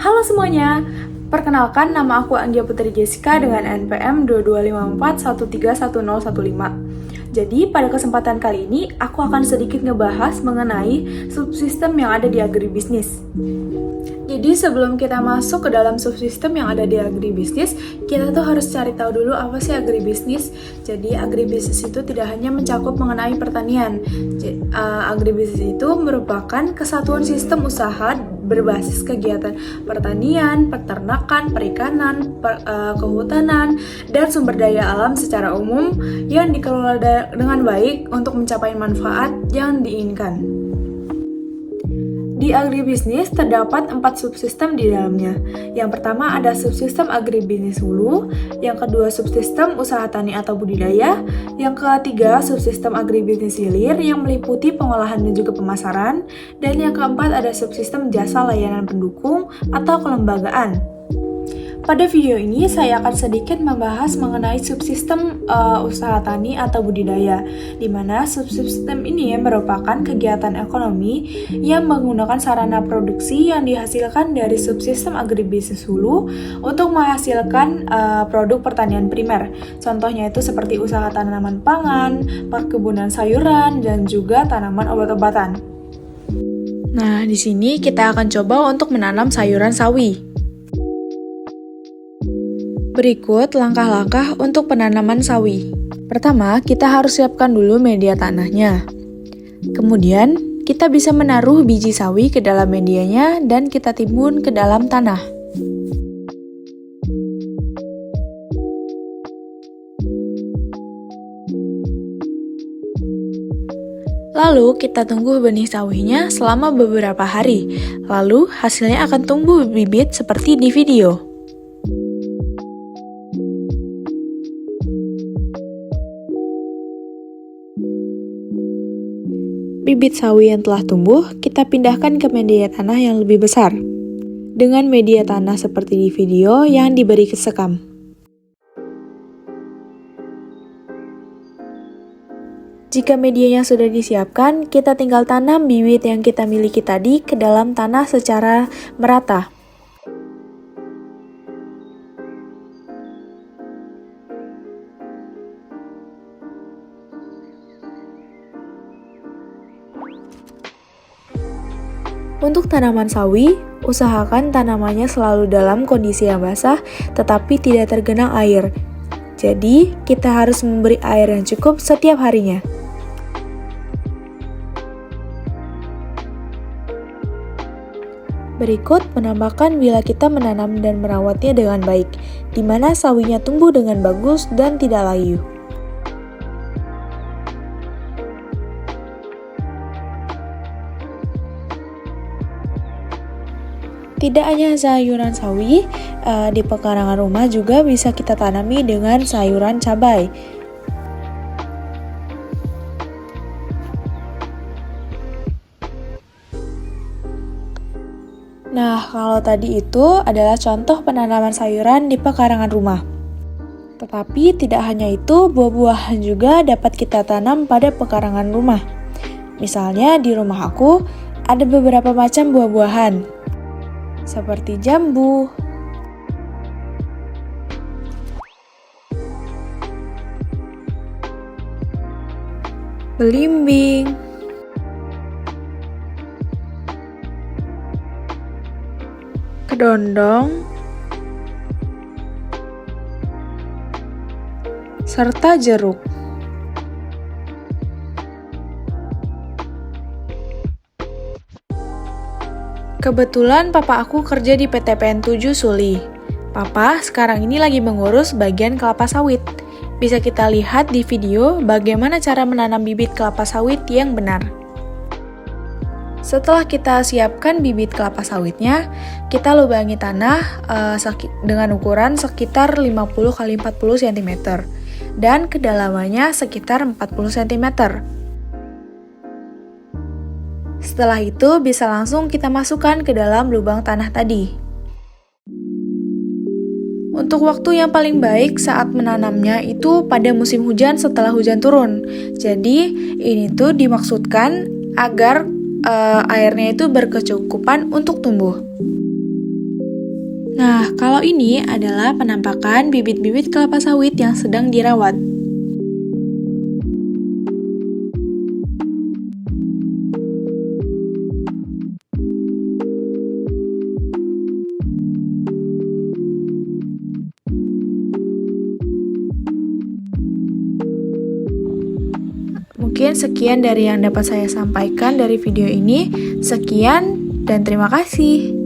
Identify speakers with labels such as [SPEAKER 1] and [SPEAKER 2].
[SPEAKER 1] Halo semuanya, perkenalkan nama aku Anggia Putri Jessica dengan NPM 2254131015. Jadi pada kesempatan kali ini aku akan sedikit ngebahas mengenai subsistem yang ada di agribisnis. Jadi sebelum kita masuk ke dalam subsistem yang ada di agribisnis, kita tuh harus cari tahu dulu apa sih agribisnis. Jadi agribisnis itu tidak hanya mencakup mengenai pertanian. Agribisnis itu merupakan kesatuan sistem usaha berbasis kegiatan pertanian, peternakan, perikanan, kehutanan, dan sumber daya alam secara umum yang dikelola dengan baik untuk mencapai manfaat yang diinginkan. Di agribisnis terdapat 4 subsistem di dalamnya. Yang pertama ada subsistem agribisnis hulu, yang kedua subsistem usaha tani atau budidaya, yang ketiga subsistem agribisnis hilir yang meliputi pengolahan dan juga pemasaran, dan yang keempat ada subsistem jasa layanan pendukung atau kelembagaan. Pada video ini saya akan sedikit membahas mengenai subsistem usaha tani atau budidaya, di mana subsistem ini merupakan kegiatan ekonomi yang menggunakan sarana produksi yang dihasilkan dari subsistem agribisnis hulu untuk menghasilkan produk pertanian primer. Contohnya itu seperti usaha tanaman pangan, perkebunan sayuran, dan juga tanaman obat-obatan. Nah, di sini kita akan coba untuk menanam sayuran sawi. Berikut langkah-langkah untuk penanaman sawi. Pertama, kita harus siapkan dulu media tanahnya. Kemudian, kita bisa menaruh biji sawi ke dalam medianya dan kita timbun ke dalam tanah. Lalu, kita tunggu benih sawinya selama beberapa hari. Lalu, hasilnya akan tumbuh bibit seperti di video. Bibit sawi yang telah tumbuh, kita pindahkan ke media tanah yang lebih besar. Dengan media tanah seperti di video yang diberi sekam. Jika medianya sudah disiapkan, kita tinggal tanam bibit yang kita miliki tadi ke dalam tanah secara merata. Untuk tanaman sawi, usahakan tanamannya selalu dalam kondisi yang basah tetapi tidak tergenang air. Jadi, kita harus memberi air yang cukup setiap harinya. Berikut menambahkan bila kita menanam dan merawatnya dengan baik, di mana sawinya tumbuh dengan bagus dan tidak layu. Tidak hanya sayuran sawi, di pekarangan rumah juga bisa kita tanami dengan sayuran cabai. Nah, kalau tadi itu adalah contoh penanaman sayuran di pekarangan rumah. Tetapi tidak hanya itu, buah-buahan juga dapat kita tanam pada pekarangan rumah. Misalnya di rumah aku ada beberapa macam buah-buahan, seperti jambu, belimbing, kedondong, serta jeruk. Kebetulan papa aku kerja di PT PN 7 Suli. Papa sekarang ini lagi mengurus bagian kelapa sawit. Bisa kita lihat di video bagaimana cara menanam bibit kelapa sawit yang benar. Setelah kita siapkan bibit kelapa sawitnya, kita lubangi tanah dengan ukuran sekitar 50x40 cm dan kedalamannya sekitar 40 cm. Setelah itu bisa langsung kita masukkan ke dalam lubang tanah tadi. Untuk waktu yang paling baik saat menanamnya itu pada musim hujan setelah hujan turun. Jadi ini tuh dimaksudkan agar airnya itu berkecukupan untuk tumbuh. Nah, kalau ini adalah penampakan bibit-bibit kelapa sawit yang sedang dirawat. Mungkin sekian dari yang dapat saya sampaikan dari video ini. Sekian dan terima kasih.